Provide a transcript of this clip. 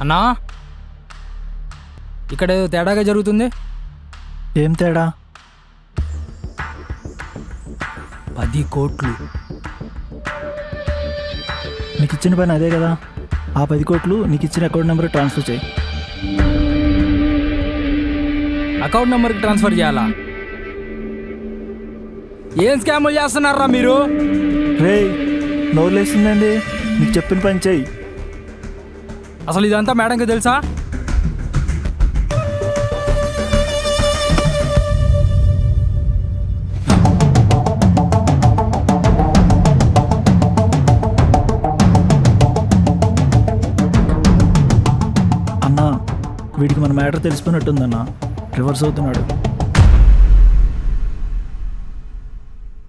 అన్నా, ఇక్కడ ఏదో తేడాగా జరుగుతుంది. ఏం తేడా? 10 కోట్లు. నీకు ఇచ్చిన పని అదే కదా. ఆ 10 కోట్లు నీకు ఇచ్చిన అకౌంట్ నెంబర్ ట్రాన్స్ఫర్ చేయి. అకౌంట్ నెంబర్కి ట్రాన్స్ఫర్ చేయాలా? ఏం స్కాములు చేస్తున్నారా మీరు? రే, నోరులేసిందండి. నీకు చెప్పిన పని చేయి. అసలు ఇదంతా మేడంకి తెలుసా? అన్నా, వీడికి మన మ్యాటర్ తెలిసిపోయినట్టుందన్నా. రివర్స్ అవుతున్నాడు.